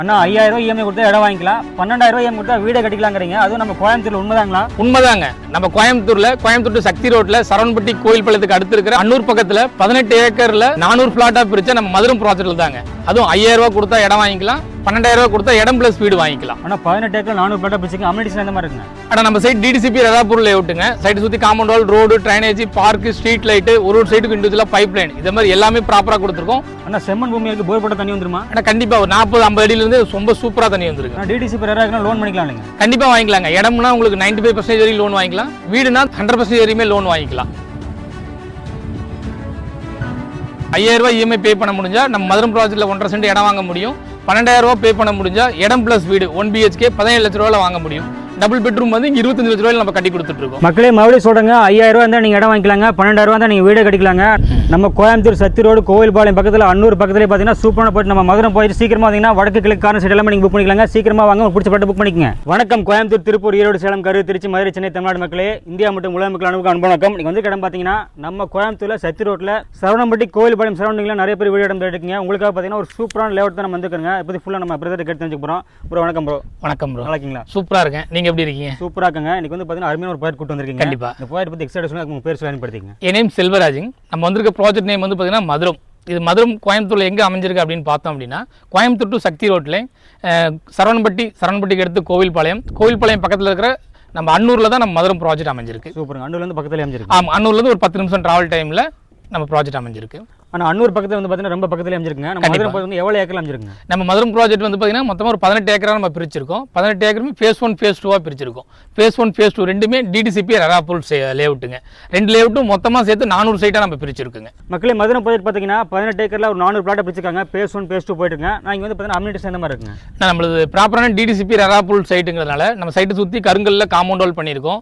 அண்ணா 5000 ரூபாய் இஎம்ஐ கொடுத்தா இடம் வாங்கிக்கலாம், 12000 ரூபாய் இஎம்ஐ கொடுத்தா வீடே கட்டிக்கலாங்கிறீங்க. அதுவும் நம்ம கோயம்புத்தூர்ல உண்மைதாங்களா? உண்மைதாங்க. நம்ம கோயம்புத்தூர் சக்தி ரோட்ல சரவணப்பட்டி கோயில் பாளையத்துக்கு அடுத்து இருக்கிற அன்னூர் பக்கத்துல 18 ஏக்கர்ல 400 பிளாட்டா பிரிச்ச நம்ம மதுரம் ப்ராஜெக்ட்ல தாங்க. அதுவும் 5000 ரூபாய் கொடுத்தா இடம் வாங்கிக்கலாம், 12000 ரூபாய் கொடுத்தா இடம் பிளஸ் வீடு வாங்கிக்கலாம். ஆனா 18 ஏக்கர் 400 பிளாட்டா பிரிச்சுங்க. அமெனிட்டிஸ் எந்த மாதிரி இருக்குங்க? ஆனா நம்ம சைட் டிடிசிபி ரதாப்பூர் லேஅவுட்டுங்க. சைட் சுத்தி compound wall, road, drainage, park, street light, ஒரு சைடுக்கு இண்டிவிஜுவலா பைப் லைன், இந்த மாதிரி எல்லாமே ப்ராப்பரா கொடுத்துருக்கோம். ஆனா செம்மண் பூமி இருக்கு, போர் போட்ட தண்ணி வந்துருமா? ஆனா கண்டிப்பா ஒரு 40-50 அடியில இருந்து ரொம்ப சூப்பரா தண்ணி வந்துருக்கு. டிடிசிபி ரேராக்கு லோன் பண்ணிக்கலாம் இல்லைங்க? கண்டிப்பா வாங்கிக்கலாங்க. இடம்னா உங்களுக்கு 95% வரைக்கும் லோன் வாங்கிக்கலாம், வீடுனா 100% வரையுமே லோன் வாங்கிக்கலாம். 5000 ரூபாய் இஎம்ஐ பே பண்ண முடிஞ்சா நம்ம மதுரம் ப்ராஜெக்ட்ல 1.5 சென்ட் இடம் வாங்க முடியும். 12000 ரூபாய் பே பண்ண முடிஞ்சா இடம் பிளஸ் வீடு 1 BHK 17 லட்ச ரூபாயில வாங்க முடியும். டபுள் பெட்ரூம் வந்து 25 லட்ச ரூபாயில நம்ம கட்டி கொடுத்துட்டு இருக்கோம். மக்களே மறுபடியும் சொல்றேங்க, 5000 ரூபாய் இருந்தா நீங்க இடம் வாங்கிக்கலாங்க, 12000 ரூபாய் தான் நீங்க வீடு கட்டிக்கலாங்க. நம்ம கோயம்புத்தூர் சத்தி ரோடு கோவில்பாளையம் பக்கத்துல அன்னூர் பக்கத்துல பாத்தீங்கன்னா சூப்பரான போயிட்டு நம்ம மதுரை போயிட்டு சீக்கிரமா வந்தீங்கன்னா வடக்கு கிழக்கு காரணம் சைட் எல்லாமே நீங்க புக் பண்ணிக்கலாங்க. சீக்கிரமா வாங்க, உங்களுக்கு பிடிச்ச பட்டு புக் பண்ணிக்கங்க. வணக்கம் கோயம்புத்தூர், திருப்பூர், ஈரோடு, சேலம், கரூர், திருச்சி, மதுரை, சென்னை, தமிழ்நாடு மக்களே, இந்தியா மற்றும் உலக மக்கள் அனுபவம் அன்பு வணக்கம். நீங்க வந்து இடம் பாத்தீங்கன்னா நம்ம கோயம்புத்தூர்ல சத்தி ரோட்ல சரவணம்பட்டி கோவில்பாளையம் சரௌண்டிங்ல நிறைய பேர் வீடு இடம் எடுக்குங்க. உங்களுக்காக பாத்தீங்கன்னா ஒரு சூப்பரான லேஅவுட் தான் நம்ம வந்துருக்கோங்க. இப்போ ஃபுல்லா நம்ம பிரதர் கேட்டு தெரிஞ்சுக்க போறோம். ப்ரோ வணக்கம். ப்ரோ வணக்கம். ப்ரோ நல்லா இருக்கீங்களா? சூப்பரா இருக்கேன். நீங்க எப்படி இருக்கீங்க? சூப்பரா இருக்குங்க. இன்னைக்கு வந்து பாத்தீங்கன்னா அருமையான ஒரு ப்ராஜெக்ட் கூட்டு வந்திருக்கீங்க. கண்டிப்பா. இந்த ப்ராஜெக்ட் பத்தி எக்ஸ்ட்ரா சொன்னா உங்க பேர் சொல்லி படுத்தீங்க. என் நேம் செல்வராஜிங். நம்ம வந்திருக்க ப்ராஜெக்ட் நேம் வந்து பாத்தீங்கன்னா மதுரம். இது மதுரம் கோயம்புத்தூர்ல எங்க அமைஞ்சிருக்கு அப்படின்னு பார்த்தோம் அப்படின்னா கோயம்புத்தூர் டு சக்தி ரோட்ல சரவணப்பட்டிக்கு அடுத்து கோவில்பாளையம் பக்கத்துல இருக்கிற நம்ம அன்னூர்ல தான் நம்ம மதுரம் ப்ராஜெக்ட் அமைஞ்சிருக்கு. சூப்பர். அன்னூர்ல இருந்து பக்கத்துல அமைஞ்சிருக்கு. ஆமா, அன்னூர்ல இருந்து ஒரு 10 நிமிஷம் டிராவல் டைம்ல நம்ம ப்ராஜெக்ட் அமைஞ்சிருக்கு. ஆனா அன்னூர் பக்கத்துல வந்து பாத்தீங்கன்னா ரொம்ப பக்கத்துல அமைஞ்சிருக்குங்க. நம்ம மதுரை வந்து எவ்வளவு ஏக்கர் அமைஞ்சிருக்குங்க? நம்ம மதுரம் ப்ராஜெக்ட் வந்து பாத்தீங்கன்னா மொத்தமா ஒரு 18 ஏக்கரா நம்ம பிரிச்சிருக்கோம். 18 ஏக்கருமே ஃபேஸ் 1 ஃபேஸ் 2 பிரிச்சிருக்கோம். ஃபேஸ் 1 ஃபேஸ் 2 ரெண்டுமே டிடிசிபி ரதாப்பூர் லேஅவுட்டுங்க. ரெண்டு லேஅவுட்டும் மொத்தமா சேர்த்து 400 சைட்டா நம்ம பிரிச்சிருக்குங்க. மக்களே மதுரை ப்ராஜெக்ட் பாத்தீங்கன்னா 18 ஏக்கர்ல ஒரு 400 பிளாட் பிரிச்சிருக்காங்க. ஃபேஸ் 1 ஃபேஸ் 2 போயிட்டுங்க. நான் இங்க வந்து பாத்தீங்கன்னா அம்யூனிட்டிஸ் எந்த மாதிரி இருக்குங்க? நம்மளது ப்ராப்பரான டிடிசிபி ரதாப்பூர் சைட்டுங்கிறதுனால நம்ம சைட்டை சுத்தி கருங்கல்ல காம்பவுண்ட் வால் பண்ணியிருக்கோம்.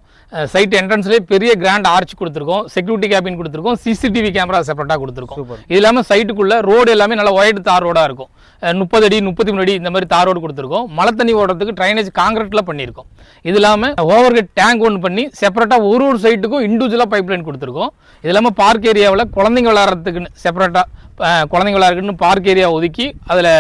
சைட் என்ட்ரன்ஸ்லேயே பெரிய கிராண்ட் ஆர்ச் கொடுத்துருக்கோம், செக்யூரிட்டி கேபின் கொடுத்துருக்கோம், சிசிடிவி கேமரா செப்பரேட்டா கொடுத்துருக்கோம். இது இல்லாமல் சைட்டுக்குள்ள ரோடு எல்லாமே நல்லா ஒயிட் தார் ரோடா இருக்கும். 30 அடி 33 அடி இந்த மாதிரி தார் ரோடு கொடுத்துருக்கோம். மழை தண்ணி ஓடுறதுக்கு ட்ரைனேஜ் காங்கிரீட்ல பண்ணியிருக்கோம். இது இல்லாமல் ஓவர் ஹெட் டேங்க் ஒன்று பண்ணி செப்பரேட்டா ஒரு சைட்டுக்கும் இண்டிவிஜுவலா பைப் லைன் கொடுத்துருக்கோம். இது இல்லாமல் பார்க் ஏரியாவில் குழந்தைங்க விளையாடுறதுக்குன்னு செப்பரேட்டா குழந்தைங்க விளையாடுறதுக்குன்னு பார்க் ஏரியா ஒதுக்கி அதில்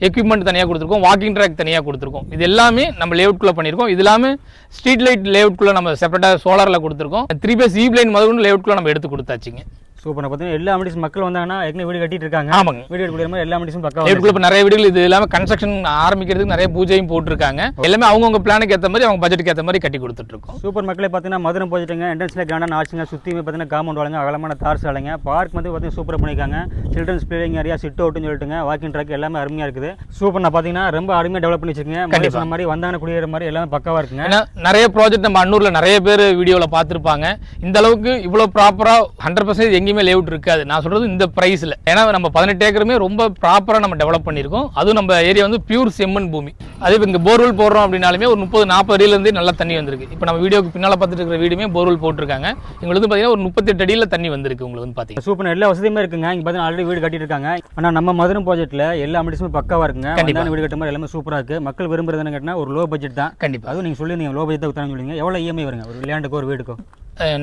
எக்யூப்மெண்ட் தனியாக கொடுத்துருக்கோம், வாக்கிங் ட்ராக் தனியாக கொடுத்துருக்கோம். இது எல்லாமே நம்ம லேஅவுட்குள்ளே பண்ணியிருக்கோம். இது இல்லாமல் ஸ்ட்ரீட் லைட் லேஅவுட்குள்ளே நம்ம செப்பரேட்டாக சோலாரில் கொடுத்துருக்கோம். 3 பேஸ் ஈப் லைன் முதல்ல லேஅவுட்குள்ளே நம்ம எடுத்து கொடுத்தாச்சுங்க. சூப்பர். பார்த்தீங்கன்னா எல்லா அமிட்டிஸ் மக்கள் வந்தாங்கன்னா ஏற்கனவே வீடு கட்டிட்டு இருக்காங்க. ஆமாங்க, வீடு கட்டுற மாதிரி எல்லா அமிட்டிஸும் பக்கா இப்போ நிறைய வீடுகள் இது இல்லாமல் கன்ஸ்ட்ரக்ஷன் ஆரம்பிக்கிறதுக்கு நிறைய பூஜையும் போட்டிருக்காங்க. எல்லாமே அவங்கவுங்க பிளானுக்கு ஏற்ற மாதிரி அவங்க பட்ஜெட்டுக்கு ஏற்ற மாதிரி கட்டி கொடுத்துட்டு இருக்கோம். சூப்பர். மக்களே பார்த்தீங்கன்னா மதுரை போயிட்டுங்க. என்ட்ரன்ஸ்ல கிராண்டான ஆர்ச்சிங்க, சுற்றி பார்த்தீங்கன்னா காம்பவுண்ட் வாழுங்க, அகலமான தார் சாலைங்க, பார்க் வந்து பார்த்தீங்கன்னா சூப்பராக பண்ணியிருக்காங்க. சில்ட்ரன்ஸ் பிளேயிங் ஏரியா, சிட் அவுட்னு சொல்லிட்டுங்க, வாக்கிங் ட்ராக் எல்லாமே அருமையாக இருக்குது. சூப்பர். நான் பார்த்தீங்கன்னா ரொம்ப அருமையாக டெவலப் பண்ணி வச்சிருக்கீங்க. கண்டிப்பாக அந்த மாதிரி வந்தாங்க குடியேற மாதிரி எல்லாமே பக்காவாக இருக்குங்க. ஏன்னா நிறைய ப்ராஜெக்ட் நம்ம அன்னூரில் நிறைய பேர் வீடியோவில் பார்த்துருப்பாங்க. இந்த அளவுக்கு இவ்வளோ ப்ராப்பராக 100% எங்கேயுமே லேஅவுட் இருக்காது. நான் சொல்றது இந்த பிரைஸ்ல. ஏன்னா நம்ம 18 ஏக்கருமே ரொம்ப ப்ராப்பரா நம்ம டெவலப் பண்ணியிருக்கோம். அதுவும் நம்ம ஏரியா வந்து பியூர் செம்மண் பூமி. அதே இங்கே போர்வெல் போடுறோம் அப்படின்னாலுமே ஒரு 30-40 அடியில இருந்தே நல்லா தண்ணி வந்திருக்கு. இப்போ நம்ம வீடியோக்கு பின்னால பார்த்துட்டு இருக்கிற வீடுமே போர்வெல் போட்டிருக்காங்க. எங்களுக்கு பார்த்தீங்கன்னா ஒரு 38 அடியில தண்ணி வந்திருக்கு. உங்களுக்கு வந்து பார்த்தீங்கன்னா சூப்பர். எல்லா வசதியுமே இருக்குங்க. இங்கே பார்த்தீங்கன்னா ஆல்ரெடி வீடு கட்டிட்டு இருக்காங்க. ஆனால் நம்ம மதுரை ப்ராஜெக்ட்ல எல்லா அமிட்டிஸுமே பக்காவா இருக்குங்க. கண்டிப்பாக வீடு கட்டுற மாதிரி எல்லாமே சூப்பராக இருக்கு. மக்கள் விரும்புறதுன்னு கேட்டால் ஒரு லோ பட்ஜெட் தான். கண்டிப்பாக அதுவும் நீங்கள் சொல்லி நீங்கள் லோ பட்ஜெட் தான் சொல்லுவீங்க. எவ்வளோ இஎம்ஐ வருங்க ஒரு லேண்டுக்கோ ஒரு வீடுக்கோ?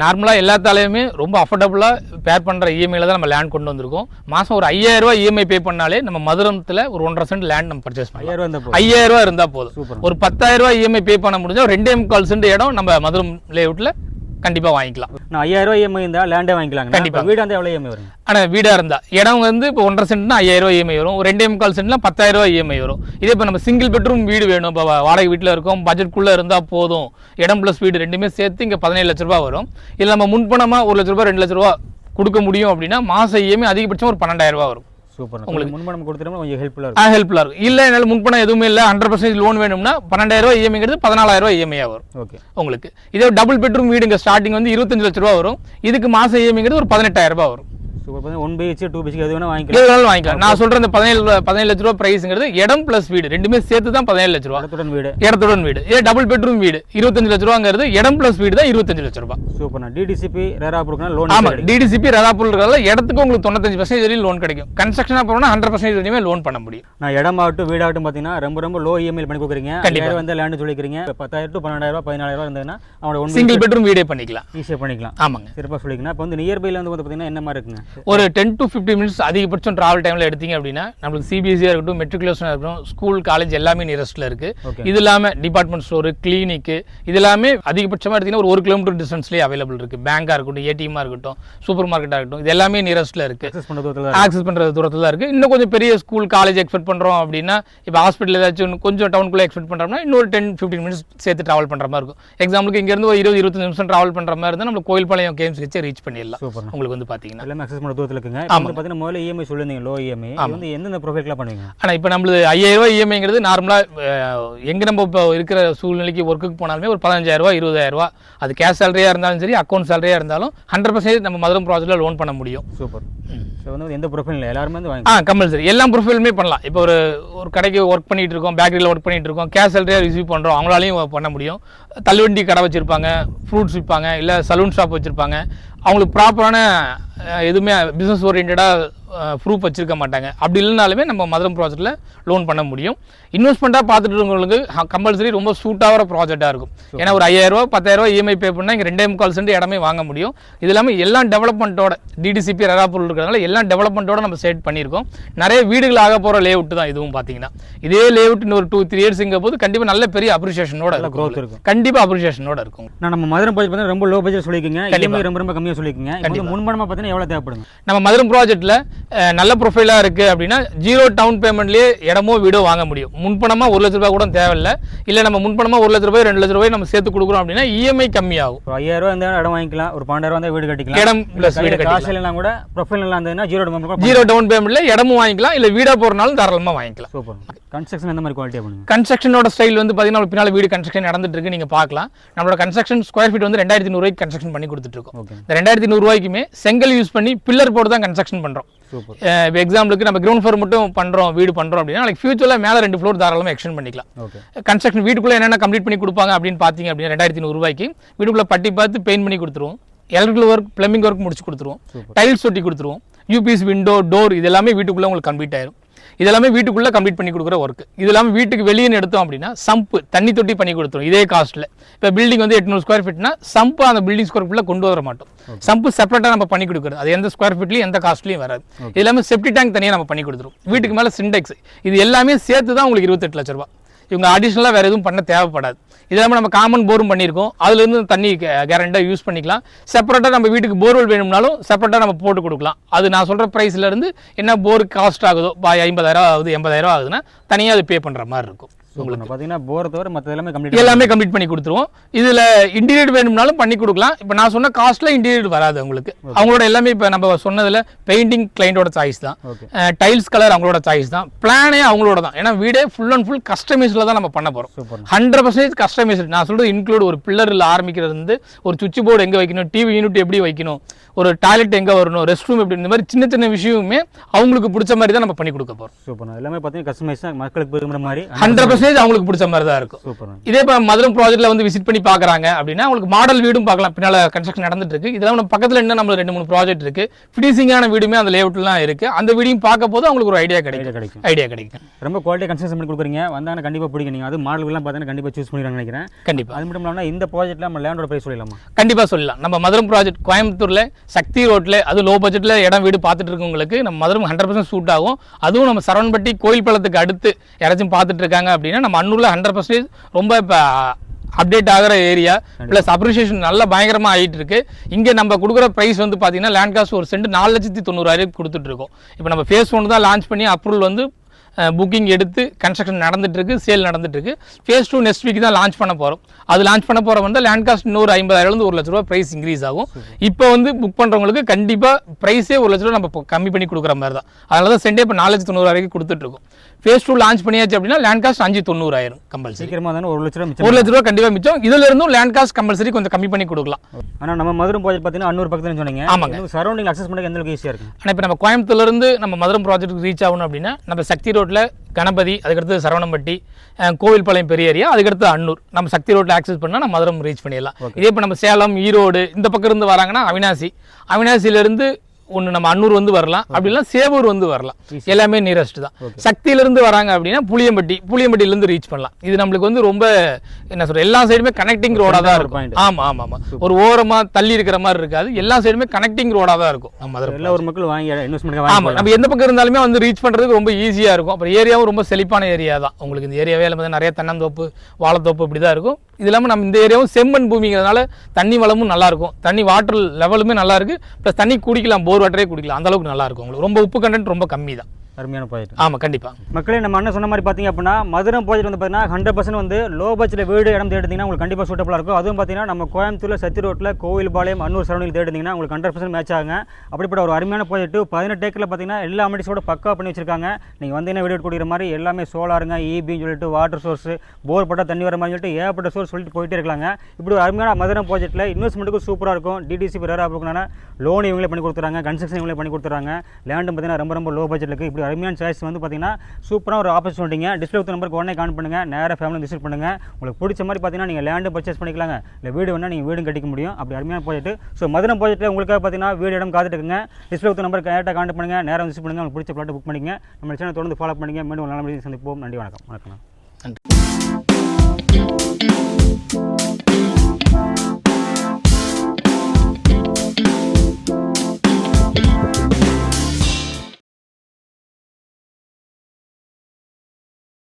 நார்மலாக எல்லாத்தாலையுமே ரொம்ப அஃபோர்டபுளாக பேர் பண்ணுற இஎம்ஐல தான் நம்ம லேண்ட் கொண்டு வந்திருக்கோம். மாதம் ஒரு 5000 ரூபாய் இஎம்ஐ பே பண்ணாலே நம்ம மதுரத்தில் ஒரு 1.5 சென்ட் லேண்ட் நம்ம பர்ச்சேஸ் பண்ணலாம். 5000 ரூபாய் இருந்தால் போதும். ஒரு 10000 ரூபாய் இஎம்ஐ பே பண்ண முடிஞ்சா 2.25 சென்ட் இடம் நம்ம மதுரம் லேஅவுட்ல கண்டிப்பா வாங்கிக்கலாம். நான் 5000 ரூபாய் இஎம்ஐ இருந்தா லேண்டே வாங்கிக்கலாம். கண்டிப்பா. வீடு இருந்தா எவ்வளவு இஎம்ஐ வரும்? ஆனா வீடா இருந்தா இடம் வந்து இப்போ 1.5 சென்ட்னா 5000 ரூபாய் இஎம்ஐ வரும். ஒரு 2.25 சென்ட்னா 10000 ரூபாய் இஎம்ஐ வரும். இதே இப்போ நம்ம சிங்கிள் பெட்ரூம் வீடு வேணும், இப்போ வாடகை வீட்டில் இருக்கோம், பட்ஜெட்குள்ள இருந்தா போதும், இடம் பிளஸ் வீடு ரெண்டுமே சேர்த்து இங்க 17 லட்ச ரூபாய் வரும். இல்ல நம்ம முன்பணமா 1 லட்ச ரூபாய் 2 லட்ச ரூபாய் கொடுக்க முடியும் அப்படின்னா மாச இஎம்ஐ அதிகபட்சம் ஒரு 12000 ரூபாய் வரும். சூப்பர். உங்களுக்கு முன்பணம் கொடுத்துட்டோம்னா கொஞ்சம் ஹெல்ப்ஃபுல்லா இருக்கும். இல்ல என்னால முன்பணம் எதுவுமே இல்ல 100% லோன் வேணும்னா 12000 ரூபாய் இஎம்ஐங்கிறது 14000 ரூபாய் இஎம்ஐயா வரும். ஓகே. உங்களுக்கு இதே டபுள் பெட்ரூம் வீடுங்க ஸ்டார்டிங் வந்து 25 லட்ச ரூபாய் வரும். இதுக்கு மாச இஎம்ஐங்கிறது ஒரு 18000 ரூபாய் வரும். சூப்பர். 1 BHK 2 BHK எது வேணா வாங்கிக்கலாம். நான் சொல்ற அந்த 17 லட்ச ரூபாய் பிரைஸ்ங்கிறது இடம் பிளஸ் வீடு ரெண்டுமே சேர்த்து தான் 17 லட்ச ரூபாய். இடத்துடன் வீடு. இதே டபுள் பெட்ரூம் வீடு 25 லட்ச ரூபாங்கிறது இடம் பிளஸ் வீடு தான் 25 லட்ச ரூபாய். சூப்பர். டிடிசிபி ரதாப்பூர்னா லோன். ஆமா, டிடிசிபி ரதாப்பூர் இருக்கறதால இடத்துக்கு உங்களுக்கு 95% வரையும் லோன் கிடைக்கும். கன்ஸ்ட்ரக்ஷனா போறோம்னா 100% வரையுமே லோன் பண்ண முடியும். நான் இடமாகட்டும் வீடாகட்டும் பாத்தீங்கன்னா ரொம்ப லோ இஎம்ஐ பண்ணி கொடுக்குறீங்க. கண்டிப்பா வந்து லேண்ட் சொல்லிக்கிறீங்க. 10000 to 12000 ரூபாய் 14000 ரூபாய் இருந்ததுன்னா அவனோட சிங்கிள் பெட்ரூம் வீடே பண்ணிக்கலாம். ஈஸியா பண்ணிக்கலாம். ஆமாங்க, சிறப்பா சொல்லிக்கலாம். இப்போ வந்து நியர்பைல வந்து பாத்தீங்கன்னா என்ன மாதிரி இருக்குங்க? ஒரு 10 to 15 மினிட்ஸ் அதிகபட்சம் டிராவல் டைமில் எடுத்தீங்க அப்படின்னா நம்மளுக்கு சிபிஎஸ்சியாக இருக்கட்டும், மெட்ரிகுலேஷனாக இருக்கட்டும், ஸ்கூல் காலேஜ் எல்லாமே நியரஸ்ட்டில் இருக்குது. இது இல்லாமல் டிபார்ட்மெண்ட் ஸ்டோரு, கிளினிக்கு இது எல்லாமே அதிகபட்சமாக எடுத்தீங்கன்னா ஒரு 1 கிலோமீட்டர் டிஸ்டன்ஸ்லேயே அவைலபிள் இருக்குது. பேங்காக இருக்கட்டும், ஏடிஎம்மாக இருக்கட்டும், சூப்பர் மார்க்கெட்டாக இருக்கட்டும், இது எல்லாமே நியரஸ்ட்டில் இருக்குது. ஆக்சஸ் பண்ணுற தூரத்தில் இருக்குது. இன்னும் கொஞ்சம் பெரிய ஸ்கூல் காலேஜ் எக்ஸ்பெக்ட் பண்ணுறோம் அப்படின்னா, இப்போ ஹாஸ்பிட்டல் ஏதாச்சும் கொஞ்சம் டவுனுக்குள்ளே எக்ஸ்பெக்ட் பண்ணுறோம்னா இன்னொரு 10-15 மினிட்ஸ் சேர்த்து ட்ராவல் பண்ணுற மாதிரி இருக்கும். எக்ஸாம்பிளுக்கு இங்கேருந்து ஒரு 20-25 நிமிஷம் ட்ராவல் பண்ணுற மாதிரி இருந்தால் நம்ம கோயில்பாளையம் கேம்ஸ் வச்சு ரீச் பண்ணிடலாம். உங்களுக்கு வந்து பார்த்தீங்கன்னா எல்லாமே அக்சஸ் பண்ண தூரத்தில் இருக்குங்க. ஆமாம், பார்த்தீங்கன்னா முதல்ல இஎம்ஐ சொல்லியிருந்தீங்க, லோ இஎம்ஐ வந்து எந்தெந்த ப்ரொஃபைல்லாம் பண்ணுவீங்க? ஆனால் இப்போ நம்மளுக்கு 5000 இஎம்ஐங்கிறது நார்மலாக எங்கே நம்ம இப்போ இருக்கிற சூழ்நிலைக்கு ஒர்க்குக்கு போனாலுமே ஒரு 15000 20,000 அது கேஷ் சேலரியாக இருந்தாலும் சரி, அக்கௌண்ட் சேலரியாக இருந்தாலும் 100% நம்ம மதுரம் ப்ராஜெக்ட்டில் லோன் பண்ண முடியும். சூப்பர். ஸோ வந்து எந்த ப்ரொஃபைல் இல்லை, எல்லாருமே வந்து கம்பல்சரி எல்லா ப்ரொஃபைலுமே பண்ணலாம். இப்போ ஒரு கடைக்கு ஒர்க் பண்ணிட்டு இருக்கோம், பேக்கரியில் ஒர்க் பண்ணிட்டு இருக்கோம், கேஷ் சேலரியாக ரிசீவ் பண்ணுறோம், அவங்களாலையும் பண்ண முடியும். தள்ளுவண்டி கடை வச்சுருப்பாங்க, ஃப்ரூட்ஸ் விற்பாங்க, இல்லை சலூன் ஷாப் வச்சுருப்பாங்க, அவங்களுக்கு ப்ராப்பரான எதுவுமே பிஸ்னஸ் ஓரியன்டாக ப்ரூஃப் வச்சிருக்க மாட்டாங்க. அப்படி இல்லைனாலுமே நம்ம மதுரம் ப்ராஜெக்ட்டில் லோன் பண்ண முடியும். இன்வெஸ்ட்மெண்ட்டாக பார்த்துட்டு இருக்கவங்களுக்கு கம்பல்சரி ரொம்ப சூட்டாகிற ப்ராஜெக்டாக இருக்கும். ஏன்னா ஒரு 5000 10,000 இஎம்ஐ பே பண்ணால் இங்கே 2.25 சென்ட் இடமே வாங்க முடியும். இது இல்லாமல் எல்லாம் டெவலப்மெண்ட்டோட டிடிசிபி ரெராப்பூல் இருக்கிறதுனால எல்லாம் டெவலப்மெண்ட்டோட நம்ம செட் பண்ணியிருக்கோம். நிறைய வீடுகள் ஆக போகிற லேஅவுட் தான் இதுவும். பார்த்தீங்கன்னா இதே லேஅவுட் இன்னொரு 2-3 இயர்ஸுங்க போது கண்டிப்பாக நல்ல பெரிய அப்ரிசியேஷனோட க்ரோத் இருக்கும். கண்டிப்பாக அப்ரிசியேஷனோட இருக்கும். நம்ம மதுரம் ப்ராஜெக்ட் பார்த்தீங்கன்னா ரொம்ப லோ பட்ஜெட் சொல்லியிருக்கீங்க, இஎம்ஐ ரொம்ப கம்மியாக சொல்லியிருக்கீங்க. முன்பணமாக பார்த்தீங்கன்னா எவ்வளோ தேவைப்படுங்க? நம்ம மதுரம் ப்ராஜெக்ட்டில் நல்ல ப்ரொஃபைலாக இருக்குது அப்படின்னா 0 டவுன் பேமெண்ட்லேயே இடமோ வீடோ வாங்க முடியும். முன்பணமாக 1 லட்ச ரூபாய் கூட தேவையில்லை. இல்லை நம்ம முன்பணமாக 1 லட்ச ரூபாய் 2 லட்ச ரூபாய் நம்ம சேர்த்து கொடுக்குறோம் அப்படின்னா இஎம்ஐ கம்மியாகும். 5000 இருந்தால் இடம் வாங்கிக்கலாம், ஒரு 12,000 இருந்தால் வீடு கட்டிக்கலாம். இடம் ப்ளஸ் வீடு கட்டிக்கலாம் கூட. ப்ரொஃபைல் நல்லா இருந்ததுன்னா 0 டவுன் பேமெண்ட்ல இடமும் வாங்கிக்கலாம், இல்லை வீடாக போகிறனாலும் தாராளமாக வாங்கிக்கலாம். சூப்பர். கன்ஸ்ட்ரக்ஷன் எந்த மாதிரி குவாலிட்டியாக பண்ணுங்க? கன்ஸ்ட்ரக்ஷனோட ஸ்டைல் வந்து பார்த்தீங்கன்னா பின்னால் வீடு கன்ஸ்ட்ரக்ஷன் நடந்துட்டு இருக்கு, நீங்கள் பார்க்கலாம். நம்மளோட கன்ஸ்ட்ரக்ஷன் ஸ்கொயர் ஃபீட் வந்து 2100 ரூபாய்க்கு கன்ஸ்ட்ரக்ஷன் பண்ணி கொடுத்துட்டு இருக்கோம். இந்த 2100 ரூபாய்க்குமே செங்கல் யூஸ் பண்ணி பில்லர் போட்டு தான் கன்ஸ்ட்ரக்ஷன் பண்ணுறோம். இப்போ எக்ஸாம்பிளுக்கு நம்ம கிரவுண்ட் ஃப்ளோர் மட்டும் பண்ணுறோம், வீடு பண்ணுறோம் அப்படின்னா நாளைக்கு ஃபியூச்சரில் மேலே 2 ஃப்ளோர் தாராளமாக எக்ஸ்டெண்ட் பண்ணிக்கலாம். கன்ஸ்ட்ரக்ஷன் வீட்டுக்குள்ளே என்னென்ன கம்ப்ளீட் பண்ணி கொடுப்பாங்க அப்படின்னு பார்த்தீங்க அப்படின்னா 2100 ரூபாய்க்கு வீட்டுக்குள்ளே பட்டி பார்த்து பெயிண்ட் பண்ணி கொடுத்துருவோம், எலக்ட்ரிக்கல் ஒர்க் பிளம்பிங் ஒர்க் முடிச்சு கொடுத்துருவோம், டைல்ஸ் ஒட்டி கொடுத்துருவோம், யூபிஎஸ் விண்டோ டோர் இது எல்லாமே வீட்டுக்குள்ளே உங்களுக்கு கம்ப்ளீட் ஆயிரும். இதெல்லாமே வீட்டுக்குள்ளே கம்ப்ளீட் பண்ணி கொடுக்குற ஒர்க். இது இல்லாமல் வீட்டுக்கு வெளியே எடுத்தோம் அப்படின்னா சம்பு தண்ணி தொட்டி பண்ணி கொடுத்துரும் இதே காஸ்ட்டில். இப்போ பில்டிங் வந்து 800 ஸ்கொயர் ஃபீட்னா சம்பு அந்த பில்டிங் ஸ்கொயர் ஃபீட்டில் கொண்டு வர மாட்டோம். சம்பு செப்பரேட்டாக நம்ம பண்ணி கொடுக்குறது, அது எந்த ஸ்கொயர் ஃபீட்லையும் எந்த காஸ்ட்லையும் வராது. இது எல்லாமே செப்டி டேங்க் தனியாக நம்ம பண்ணி கொடுத்துரும். வீட்டுக்கு மேலே சிண்டெக்ஸ் இது எல்லாமே சேர்த்து தான் உங்களுக்கு 28 லட்ச ரூபா. இவங்க அடிஷ்னலாக வேறு எதுவும் பண்ண தேவைப்படாது. இது இல்லாமல் நம்ம காமன் போரும் பண்ணியிருக்கோம், அதுலேருந்து தண்ணி கேரண்டாக யூஸ் பண்ணிக்கலாம். செப்பரேட்டாக நம்ம வீட்டுக்கு போர்வெல் வேணும்னாலும் செப்பரேட்டாக நம்ம போட்டு கொடுக்கலாம். அது நான் சொல்கிற ப்ரைஸ்லேருந்து என்ன போர் காஸ்ட் ஆகுதோ 50,000 ஆகுது 80,000 ஆகுதுன்னா தனியாக அது பே பண்ணுற மாதிரி இருக்கும். உங்களுக்கு பார்த்தீங்கன்னா போரை தவிர மற்ற எல்லாமே கம்ப்ளீட் பண்ணி கொடுத்துருவோம். இதில் இன்டீரியர் வேணும்னாலும் பண்ணி கொடுக்கலாம். இப்போ நான் சொன்ன காஸ்ட்டில் இன்டீரியர் வராது உங்களுக்கு. அவங்களோட எல்லாமே இப்போ நம்ம சொன்னதில் பெயிண்டிங் கிளைண்டோட சாய்ஸ் தான், டைல்ஸ் கலர் அவங்களோட சாய்ஸ் தான், பிளானே அவங்களோட தான். ஏன்னா வீடே ஃபுல் அண்ட் ஃபுல் கஸ்டமைஸில் தான் நம்ம பண்ண போகிறோம். 100% கஸ்டமைஸ்டு. நான் சொல்கிறது இன்க்ளூட் ஒரு பில்லரில் ஆரம்பிக்கிறது வந்து ஒரு சுவிட்ச் போர்டு எங்கே வைக்கணும், டிவி யூனிட் எப்படி வைக்கணும், ஒரு டாய்லெட் எங்கே வரணும், ரெஸ்ட் ரூம் எப்படி, இந்த மாதிரி சின்ன சின்ன விஷயமுமே அவங்களுக்கு பிடிச்ச மாதிரி தான் நம்ம பண்ணி கொடுக்க போகிறோம். சூப்பர். எல்லாமே பார்த்தீங்கன்னா கஸ்டமைஸாக மக்களுக்கு விரும்புகிற மாதிரி 100% அவங்களுக்கு பிடிச்ச மாதிரி தான் இருக்கும். இதே இப்போ மதுரம் ப்ராஜெக்ட்ல வந்து விசிட் பண்ணி பார்க்குறாங்க அப்படின்னா அவங்களுக்கு மாடல் வீடும் பார்க்கலாம். பின்னால் கன்ஸ்ட்ரக்ஷன் நடந்துட்டு இருக்கு. இதெல்லாம் நம்ம பக்கத்தில் என்ன நம்ம 2-3 ப்ராஜெக்ட் இருக்கு, ஃபினிஷிங்கான வீடுமே அந்த லேஅவுட்லாம் இருக்கு. அந்த வீடையும் பார்க்க போது அவங்களுக்கு ஒரு ஐடியா கிடைக்கும். ரொம்ப குவாலிட்டி கன்ஸ்ட்ரக்ஷன் பண்ணி கொடுக்குறீங்க, வந்தாங்கன்னா கண்டிப்பாக பிடிக்கும். நீங்கள் அது மாடல்கள்லாம் பார்த்தீங்கன்னா கண்டிப்பாக சூஸ் பண்ணிடுறாங்க நினைக்கிறேன். கண்டிப்பாக. அது மட்டும் இல்லாமல் இந்த ப்ராஜெக்ட்ல நம்ம லேண்டோட பிரைஸ் சொல்லலாமா? கண்டிப்பாக சொல்லலாம். நம்ம மதுரம் ப்ராஜெக்ட் கோயம்புத்தூர்ல சக்தி ரோட்ல, அது லோ பட்ஜெட்ல இடம் வீடு பார்த்துட்டு இருக்கவங்களுக்கு நம்ம மதுரம் 100% சூட் ஆகும். அதுவும் நம்ம சரவணப்பட்டி கோயில் பள்ளத்துக்கு அடுத்து யாராச்சும் பார்த்துட்டு இருக்காங்க அப்படின்னா நம்ம அன்னூர்ல 100% ரொம்ப இப்போ அப்டேட் ஆகிற ஏரியா, ப்ளஸ் அப்ரிசியேஷன் நல்லா பயங்கரமாக ஆகிட்டு இருக்கு. இங்கே நம்ம கொடுக்குற ப்ரைஸ் வந்து பார்த்தீங்கன்னா லேண்ட் காஸ்ட் ஒரு சென்ட் 4,90,000 கொடுத்துட்டு இருக்கோம். இப்போ நம்ம ஃபேஸ் 1 தான் லான்ச் பண்ணி அப்ரூவல் வந்து புக்கிங் எடுத்து கன்ஸ்ட்ரக்ஷன் நடந்துட்டு இருக்கு, சேல் நடந்துட்டு இருக்கு. ஃபேஸ் 2 நெக்ஸ்ட் வீக் தான் லான்ச் பண்ண போகிறோம். அது லான்ச் பண்ண போகிற வந்து லேண்ட் காஸ்ட் இன்னொரு 50,000 1 லட்ச ரூபா ப்ரைஸ் இன்க்ரீஸ் ஆகும். இப்போ வந்து புக் பண்ணுறவங்களுக்கு கண்டிப்பாக ப்ரைஸே 1 லட்ச ரூபா நம்ம கம்மி பண்ணி கொடுக்குற மாதிரி தான். அதனால தான் சென்டே இப்போ 4,90,000 கொடுத்துட்டு இருக்கோம். ஃபேஸ் 2 லான்ச் பண்ணியாச்சு அப்படின்னா லேண்ட் காஸ்ட் 5,90,000 கம்பல்சரி. சீக்கிரமாக தானே 1 லட்ச ரூபா 1 லட்ச ரூபா கண்டிப்பாக மிச்சம். இதுல இருந்தும் லேண்ட் காஸ்ட் கம்பல்சரி கொஞ்சம் கம்மி பண்ணி கொடுக்கலாம். ஆனால் நம்ம மதுரம் ப்ராஜெக்ட் பார்த்தீங்கன்னா அன்னூர் பக்கத்தில் சொன்னீங்க. ஆமாங்க. சரௌண்டிங் அக்சஸ் பண்ண எந்த அளவுக்கு ஈஸியாக இருக்கு? ஆனால் இப்போ நம்ம கோயம்புத்தூர்லேருந்து நம்ம மதுரம் ப்ராஜெக்ட் ரீச் ஆகணும் அப்படின்னா நம்ம சக்தி ரோட்டில் கணபதி, அதுக்கடுத்து சரவணம்பட்டி, கோவில்பாளையம் பெரிய ஏரியா, அதுக்கடுத்து அன்னூர், நம்ம சக்தி ரோட்டில் ஆக்சஸ் பண்ணால் நம்ம மதுரம் ரீச் பண்ணிடலாம். இதே இப்போ நம்ம சேலம், ஈரோடு இந்த பக்கம் இருந்து வராங்கன்னா அவினாசியிலேருந்து ஒன்று நம்ம அன்னூர் வந்து வரலாம், அப்படி இல்லைனா சேவூர் வந்து வரலாம், எல்லாமே நியரஸ்ட் தான். சக்தியிலேருந்து வராங்க அப்படின்னா புளியம்பட்டியிலேருந்து ரீச் பண்ணலாம். இது நம்மளுக்கு வந்து ரொம்ப என்ன சொல்கிறது, எல்லா சைடுமே கனெக்டிங் ரோடாக தான் இருக்கும். ஆமாம், ஒரு ஓரமாக தள்ளி இருக்கிற மாதிரி இருக்காது, எல்லா சைடுமே கனெக்டிங் ரோடாக தான் இருக்கும். நம்ம எல்லா ஒரு மக்கள் வாங்கி இன்வெஸ்ட்மெண்ட். ஆமாம், நம்ம எந்த பக்கம் இருந்தாலுமே வந்து ரீச் பண்ணுறதுக்கு ரொம்ப ஈஸியாக இருக்கும். அப்புறம் ஏரியாவும் ரொம்ப செழிப்பான ஏரியா தான். உங்களுக்கு இந்த ஏரியாவே வந்து நிறைய தென்னந்தோப்பு, வாழைத்தோப்பு இப்படி தான் இருக்கும். இது இல்லாமல் நம்ம இந்த ஏரியாவும் செம்மண் பூமிங்கிறதுனால தண்ணி வளமும் நல்லாயிருக்கும், தண்ணி வாட்டர் லெவலுமே நல்லா இருக்குது, ப்ளஸ் தண்ணி குடிக்கலாம், போர் வாட்டரே குடிக்கலாம், அந்த அளவுக்கு நல்லா இருக்கும். உங்களுக்கு ரொம்ப உப்பு கண்டென்ட் ரொம்ப கம்மி தான். அருமையான ப்ராஜெக்ட். ஆமாம், கண்டிப்பாக. மக்களே, நம்ம அண்ணன் சொன்ன மாதிரி பார்த்தீங்க அப்படின்னா மதுரை ப்ராஜெக்ட் வந்து பார்த்தீங்கன்னா 100% வந்து லோ பட்ஜெட்டில் வீடு இடம் தேடிங்கன்னா உங்களுக்கு கண்டிப்பாக சூட்டபுளாக இருக்கும். அதுவும் பார்த்தீங்கன்னா நம்ம கோயம்புத்தூரில் சத்தி ரோட்டில் கோவில்பாளையம் அன்னூர் சரௌண்டிங் தேடிங்கன்னா உங்களுக்கு 100% மேட்ச் ஆகுங்க. அப்படிப்பட்ட ஒரு அருமையான ப்ராஜெக்ட் 18 ஏக்கரில் பார்த்தீங்கன்னா எல்லா அமெனிட்டிஸோட பக்கா பண்ணி வச்சிருக்காங்க. நீங்கள் வந்தீங்கன்னா வீடியோ கொடுக்குற மாதிரி எல்லாமே சோலாருங்க, ஈபின்னு சொல்லிட்டு வாட்டர் சோர்ஸ், போர் பட்டா தண்ணி வர மாதிரி சொல்லிட்டு ஏகப்பட்ட சோர்ஸ் சொல்லிட்டு போயிட்டே இருக்காங்க. இப்படி ஒரு அருமையான மதுரை ப்ராஜெக்ட்டில் இன்வெஸ்ட்மெண்ட்டுக்கு சூப்பராக இருக்கும். டிடிசிபி ரேரா அப்படின்னா லோன் இவங்களே பண்ணி கொடுத்துறாங்க, கன்ஸ்ட்ரக்ஷன் இவங்களே பண்ணி கொடுத்துறாங்க. லேண்டும் பார்த்தீங்கன்னா ரொம்ப லோ பட்ஜெட்டுக்கு இப்படி அருமையான சாய்ஸ் வந்து பார்த்தீங்கன்னா சூப்பராக ஒரு ஆப்பர்ச்சுனிட்டிங்க. டிஸ்பிளே நம்பருக்கு உடனே கான் பண்ணுங்க, நேராக ஃபேமிலி விசிட் பண்ணுங்க. உங்களுக்கு பிடிச்ச மாதிரி பார்த்தீங்கன்னா நீங்கள் லேண்டும் பர்ச்சேஸ் பண்ணிக்கலாங்க, இல்லை வீடு வேணால் நீங்கள் வீடும் கட்டிக்க முடியும். அப்படி அருமையான ப்ராஜெக்ட். ஸோ மதுரை ப்ராஜெக்ட்டில் உங்களுக்காக பார்த்தீங்கன்னா வீடு இடம் காத்துட்டு இருக்குங்க. டிஸ்பிளே நம்பருக்கு டேரெக்டாக கான்டாக்ட் பண்ணுங்க, நேராக விசிட் பண்ணுங்க. உங்களுக்கு பிடிச்ச பிளாட் புக் பண்ணிங்க. நம்ம சேனல் தொடர்ந்து ஃபாலோ பண்ணுங்க. மீண்டும் நல்ல சந்திப்போம். நன்றி, வணக்கம். நன்றி.